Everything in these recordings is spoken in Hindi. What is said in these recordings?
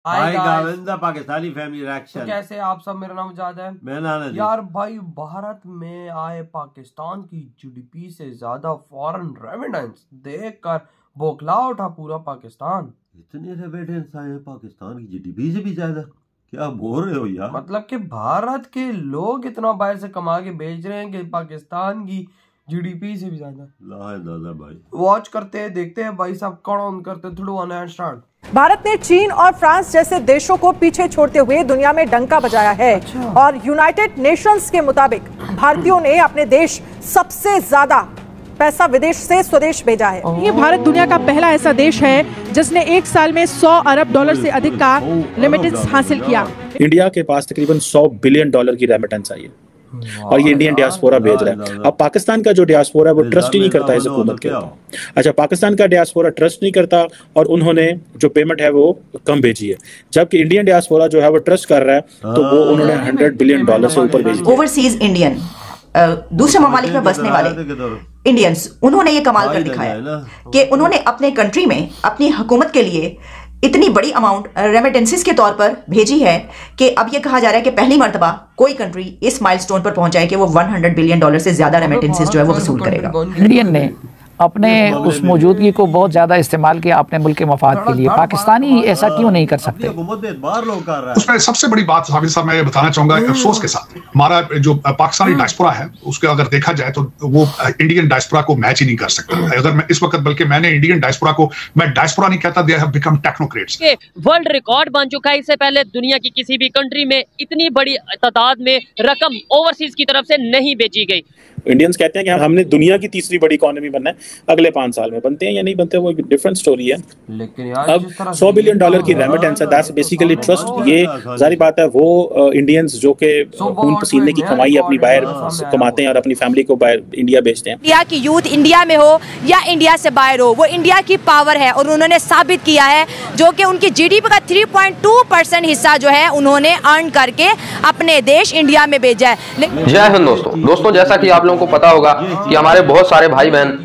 Hi guys, Pakistani family reaction. तो कैसे आप सब? मेरा नाम जाद है। मैं नाना जी। यार भाई, भारत में आए पाकिस्तान की जीडीपी से ज्यादा फॉरेन रेमिटेंस देखकर बौखला उठा पूरा पाकिस्तान। इतने रेमिटेंस आए पाकिस्तान की जीडीपी से भी ज्यादा? क्या बोल रहे हो यार? मतलब कि भारत के लोग इतना बाहर से कमा के बेच रहे हैं कि पाकिस्तान की जीडीपी से भी ज्यादा। दादा भाई वॉच करते हैं, देखते हैं भाई साहब कौन ऑन करते थोड़ा स्टार्ट। भारत ने चीन और फ्रांस जैसे देशों को पीछे छोड़ते हुए दुनिया में डंका बजाया है। और यूनाइटेड नेशंस के मुताबिक भारतीयों ने अपने देश सबसे ज्यादा पैसा विदेश से स्वदेश भेजा है। ये भारत दुनिया का पहला ऐसा देश है जिसने एक साल में 100 अरब डॉलर से अधिक का रेमिटेंस हासिल किया। इंडिया के पास तकरीबन 100 बिलियन डॉलर की रेमिटेंस आई है और ये इंडियन डियास्पोरा भेज रहा है। अब पाकिस्तान का जो डियास्पोरा है वो ट्रस्ट ही नहीं करता इस हुकूमत के ऊपर। अच्छा, पाकिस्तान का डियास्पोरा ट्रस्ट नहीं करता और उन्होंने जो पेमेंट है वो कम भेजी है, जबकि इंडियन डियास्पोरा जो है वो ट्रस्ट कर रहा है तो वो उन्होंने 100 बिलियन डॉलर से ऊपर भेजी। ओवरसीज इंडियन दूसरे ममालिक में बसने वाले इंडियंस, उन्होंने ये कमाल कर दिखाया कि उन्होंने अपने कंट्री में अपनी हुकूमत के लिए इतनी बड़ी अमाउंट रेमिटेंसेस के तौर पर भेजी है कि अब ये कहा जा रहा है कि पहली मर्तबा कोई कंट्री इस माइलस्टोन पर पहुंच जाए कि वो 100 बिलियन डॉलर से ज्यादा रेमिटेंसेस जो है वो वसूल करेगा। इंडियन ने अपने उस मौजूदगी को बहुत ज्यादा इस्तेमाल किया अपने मुल्क के मफाद के लिए। पाकिस्तानी ऐसा क्यों नहीं कर सकते? उसमें सबसे बड़ी बात हाफिज साहब मैं बताना चाहूंगा अफसोस के साथ, हमारा जो पाकिस्तानी डायस्पोरा है उसके अगर देखा जाए तो वो इंडियन डायस्पोरा को मैच ही नहीं कर सकता। अगर मैं इस वक्त, बल्कि मैंने इंडियन डायस्पोरा को, मैं डायस्पोरा नहीं कहता, they have become technocrats. World record बन चुका है। इससे पहले दुनिया की किसी भी कंट्री में इतनी बड़ी तादाद में रकम ओवरसीज की तरफ से नहीं भेजी गई। इंडियंस कहते हैं कि हमने दुनिया की तीसरी बड़ी इकोनॉमी बनना है अगले 5 साल में। बनते हैं या नहीं बनते वो एक डिफरेंट स्टोरी है। लेकिन यार अब 100 बिलियन डॉलर की रेमिटेंस है, दैट्स बेसिकली ट्रस्ट। ये जारी बात है वो इंडियंस जो के खून पसीने की कमाई अपनी बाहर कमाते हैं और अपनी फैमिली को बाहर इंडिया भेजते हैं। इंडिया की यूथ इंडिया में हो या इंडिया से बाहर हो, वो इंडिया की पावर है और उन्होंने साबित किया है, जो कि उनकी जीडीपी का 3.2% हिस्सा जो है उन्होंने अर्न करके अपने देश इंडिया में भेजा है। जय हिंद दोस्तों, जैसा कि आप लोगों को पता होगा कि हमारे बहुत सारे भाई बहन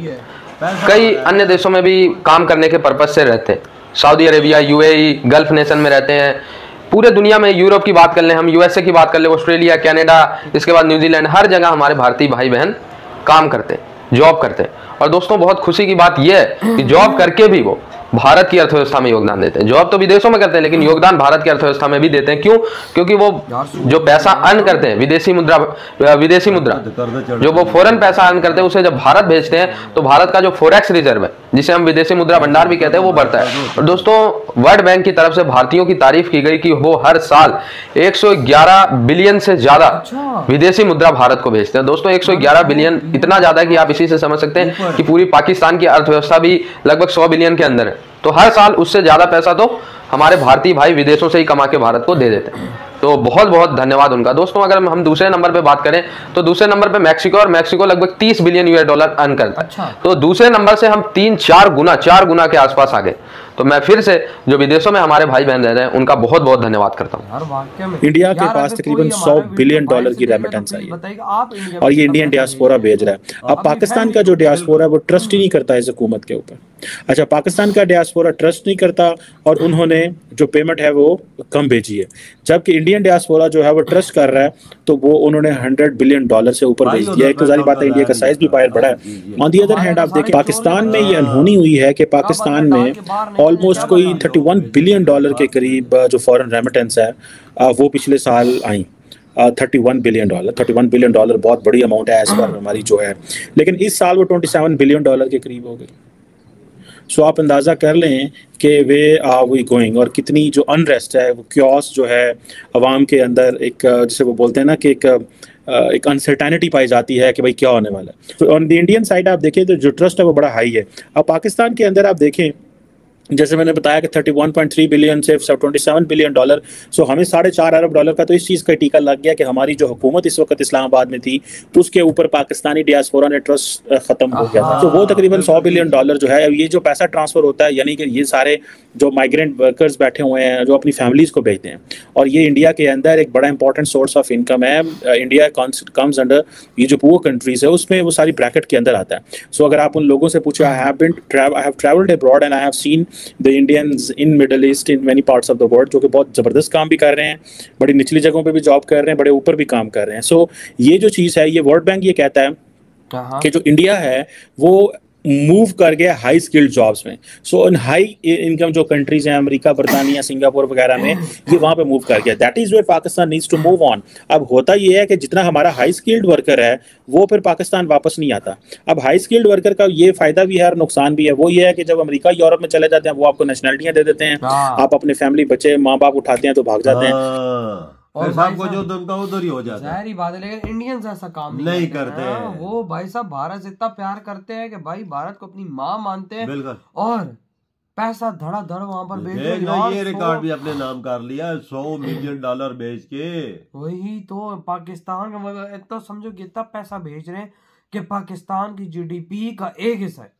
कई अन्य देशों में भी काम करने के पर्पज से रहते हैं। Saudi Arabia, UAE, gulf nation में रहते हैं। पूरे दुनिया में यूरोप की बात कर लें, हम यूएसए की बात कर लें, ऑस्ट्रेलिया, कनाडा, इसके बाद न्यूजीलैंड, हर जगह हमारे भारतीय भाई बहन काम करते हैं, जॉब करते हैं। और दोस्तों बहुत खुशी की बात यह है कि जॉब करके भी वो भारत की अर्थव्यवस्था में योगदान देते हैं। जॉब तो विदेशों में करते हैं लेकिन योगदान भारत की अर्थव्यवस्था में भी देते हैं। क्यों? क्योंकि वो जो पैसा अर्न करते हैं, विदेशी मुद्रा जो वो फॉरेन पैसा अर्न करते हैं, उसे जब भारत भेजते हैं तो भारत का जो फॉरेक्स रिजर्व है, जिसे हम विदेशी मुद्रा भंडार भी कहते हैं, वो बढ़ता है। और दोस्तों वर्ल्ड बैंक की तरफ से भारतीयों की तारीफ की गई कि वो हर साल 111 बिलियन से ज्यादा विदेशी मुद्रा भारत को भेजते हैं। दोस्तों 111 बिलियन इतना ज्यादा कि आप इसी से समझ सकते हैं कि पूरी पाकिस्तान की अर्थव्यवस्था भी लगभग 100 बिलियन के अंदर है। तो हर साल उससे ज्यादा पैसा तो हमारे भारतीय भाई विदेशों से ही कमा के भारत को दे देते हैं। तो बहुत बहुत धन्यवाद उनका। दोस्तों अगर हम दूसरे नंबर पे बात करें तो दूसरे नंबर पे मैक्सिको, और मैक्सिको लगभग 30 बिलियन यूएस डॉलर अर्न करता है। तो दूसरे नंबर से हम 4 गुना के आसपास आ गए। तो मैं फिर से जो विदेशों में हमारे भाई बहन रह रहे हैं उनका बहुत बहुत धन्यवाद करता हूँ। इंडिया के पास तकरीबन 100 बिलियन डॉलर की रेमिटेंस आई है और ये इंडियन डियास्पोरा भेज रहा है। अब पाकिस्तान का जो डियास्पोरा है वो ट्रस्ट ही नहीं करता इस हुकूमत के ऊपर। अच्छा, पाकिस्तान का डियास्पोरा ट्रस्ट नहीं करता और उन्होंने जो पेमेंट है वो कम भेजी है, जबकि इंडियन डियास्पोरा जो है वो ट्रस्ट कर रहा है तो वो उन्होंने 100 बिलियन डॉलर से ऊपर भेज दिया है। एक जारी बात है, इंडिया का साइज भी बाहर बड़ा है। ऑन दी अदर हैंड आप देखिए पाकिस्तान में ये अनहोनी हुई है कि पाकिस्तान में ऑलमोस्ट कोई 31 बिलियन डॉलर के करीब जो फॉरेन रेमिटेंस है वो पिछले साल आई। 31 बिलियन डॉलर बहुत बड़ी अमाउंट है एज पर हमारी जो है, लेकिन इस साल वो 27 बिलियन डॉलर के करीब हो गई। सो आप अंदाज़ा कर लें कि वे आर वी गोइंग, और कितनी जो अनरेस्ट है, वो क्योस जो है अवाम के अंदर, एक जिसे वो बोलते हैं ना कि एक अनसर्टेनिटी पाई जाती है कि भाई क्या होने वाला है। तो ऑन द इंडियन साइड आप देखें तो जो ट्रस्ट है वो बड़ा हाई है। अब पाकिस्तान के अंदर आप देखें, जैसे मैंने बताया कि 31.3 बिलियन से 27 बिलियन डॉलर, सो हमें 4.5 अरब डॉलर का तो इस चीज़ का टीका लग गया कि हमारी जो हुकूमत इस वक्त इस्लामाबाद में थी उसके ऊपर पाकिस्तानी डियास्पोरा ने ट्रस्ट ख़त्म हो गया था। तो वो तकरीबन 100 बिलियन डॉलर जो है, ये जो पैसा ट्रांसफ़र होता है, यानी कि ये सारे जो माइग्रेंट वर्कर्स बैठे हुए हैं जो अपनी फैमिलीज़ को भेजते हैं, और ये इंडिया के अंदर एक बड़ा इंपॉर्टेंट सोर्स ऑफ इनकम है। इंडिया कम्स अंडर, ये जो पुअर कंट्रीज़ है उसमें वो सारी ब्रैकेट के अंदर आता है। सो अगर आप उन लोगों से पूछे, I have travelled abroad and I have seen the Indians in middle east, in many parts of the world, जो कि बहुत ज़बरदस्त काम भी कर रहे हैं, बड़ी निचली जगहों पे भी जॉब कर रहे हैं, बड़े ऊपर भी काम कर रहे हैं। सो ये जो चीज़ है, ये वर्ल्ड बैंक ये कहता है कि जो इंडिया है वो मूव कर गया हाई स्किल्ड जॉब्स में। सो इन हाई इनकम जो कंट्रीज हैं, अमेरिका, बर्तानिया, सिंगापुर वगैरह में, ये वहां पे मूव कर गया। That is where Pakistan needs to move on. अब होता ये है कि जितना हमारा हाई स्किल्ड वर्कर है वो फिर पाकिस्तान वापस नहीं आता। अब हाई स्किल्ड वर्कर का ये फायदा भी है और नुकसान भी है। वो ये है कि जब अमेरिका, यूरोप में चले जाते हैं, वो आपको नेशनलिटियां दे देते हैं, आप अपने फैमिली, बच्चे, माँ बाप उठाते हैं तो भाग जाते हैं, और भाई को जो उनका उधर ही हो जाता है। जाहिर बात है, लेकिन इंडियंस ऐसा काम नहीं करते हैं। वो भाई साहब भारत से इतना प्यार करते हैं कि भाई भारत को अपनी माँ मानते हैं, बिल्कुल, और पैसा धड़ाधड़ वहां पर भेज रहे हैं। ये रिकॉर्ड भी अपने नाम कर लिया, $100 मिलियन बेच के। वही तो पाकिस्तान का मतलब इतना समझो कि इतना पैसा भेज रहे हैं कि पाकिस्तान की जीडीपी का एक हिस्सा है,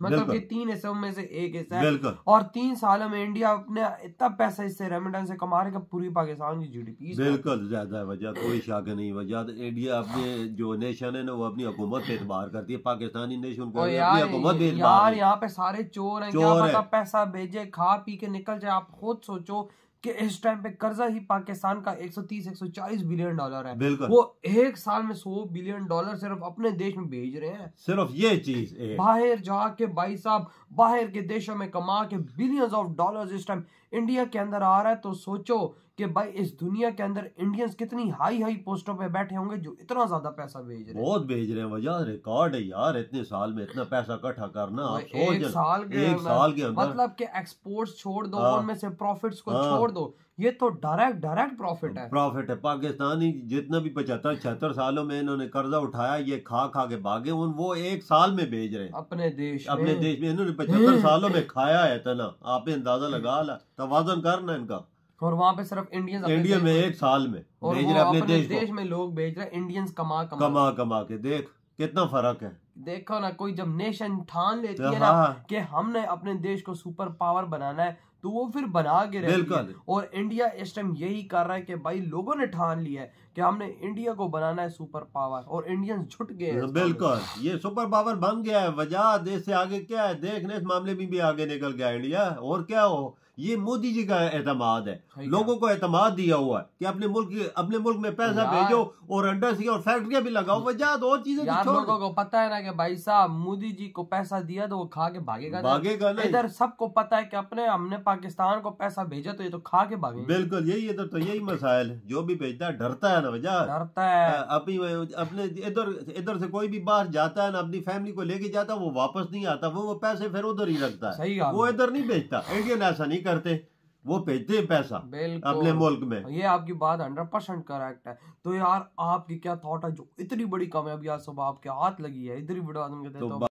मतलब कि 3 हिस्सों में से एक हिस्सा है, और 3 सालों में इंडिया अपने इतना पैसा इससे रेमिटेंस से कमा रहा है पूरी पाकिस्तान की जीडीपी। बिल्कुल ज्यादा है वजह, कोई शक नहीं। वजह इंडिया अपने जो नेशन है ना, वो अपनी हुकूमत पे एतबार करती है, पाकिस्तानी नेशन को अपनी हुकूमत पे यार यहाँ पे सारे चोर हैं, क्या पता पैसा भेजे खा पी के निकल जाए। आप खुद सोचो कि इस टाइम पे कर्जा ही पाकिस्तान का 130-140 बिलियन डॉलर है, वो एक साल में $100 बिलियन सिर्फ अपने देश में भेज रहे हैं। सिर्फ ये चीज बाहर जाके भाई साहब बाहर के देशों में कमा के बिलियंस ऑफ डॉलर्स इस टाइम इंडिया के अंदर आ रहा है। तो सोचो कि भाई इस दुनिया के अंदर इंडियंस कितनी हाई हाई पोस्टों पे बैठे होंगे जो इतना ज्यादा पैसा भेज रहे हैं। बहुत भेज रहे हैं, वजह रिकॉर्ड है यार, इतने साल में इतना पैसा इकट्ठा करना। आप सोच एक साल के अंदर मतलब कि एक्सपोर्ट्स छोड़ दो, उनमें से प्रॉफिट्स को छोड़ दो, ये तो डायरेक्ट प्रॉफिट है। पाकिस्तानी जितना भी 75-76 सालों में इन्होंने कर्जा उठाया, ये खा के भागे, वो एक साल में भेज रहे हैं अपने देश में। इन्होंने 75 सालों में खाया है इतना, आप अंदाजा लगा ला, तवाज़ुन करना इनका। और वहाँ पे सिर्फ इंडिया में एक साल में भेज रहे अपने देश में लोग भेज रहे, इंडियंस कमा के। देख कितना फर्क है। देखो ना, कोई जब नेशन ठान लेती है ना कि हमने अपने देश को सुपर पावर बनाना है, तो वो फिर बना के रहती है। और इंडिया इस टाइम यही कर रहा है कि भाई लोगों ने ठान लिया है कि हमने इंडिया को बनाना है सुपर पावर, और इंडियंस झुट गए हैं। बिल्कुल, ये सुपर पावर बन गया है। वजह देश से आगे क्या है, देखने इस मामले में भी आगे निकल गया इंडिया। और क्या हो, ये मोदी जी का एतमाद है, लोगों को एतमाद दिया हुआ है कि अपने मुल्क में पैसा भेजो और इंडस्ट्री और फैक्ट्रियां भी लगाओ। वजह दो चीजें लोगों को पता है ना कि भाई साहब मोदी जी को पैसा दिया तो वो खा के भागेगा। इधर सबको पता है कि हमने पाकिस्तान को पैसा भेजा तो ये तो खा के भागेगा। बिल्कुल, यही इधर तो यही मसाइल है। जो भी भेजता है डरता है ना, वजह डरता है। अपने इधर से कोई भी बाहर जाता है ना, अपनी फैमिली को लेके जाता है, वो वापस नहीं आता, वो पैसे फिर उधर ही रखता है, वो इधर नहीं भेजता। इंडियन ऐसा नहीं करते, वो भेजते हैं पैसा अपने मुल्क में। ये आपकी बात 100% करेक्ट है। तो यार आपकी क्या थॉट है, जो इतनी बड़ी कामयाबी आज सुबह आपके हाथ लगी है, इधर ही वीडियो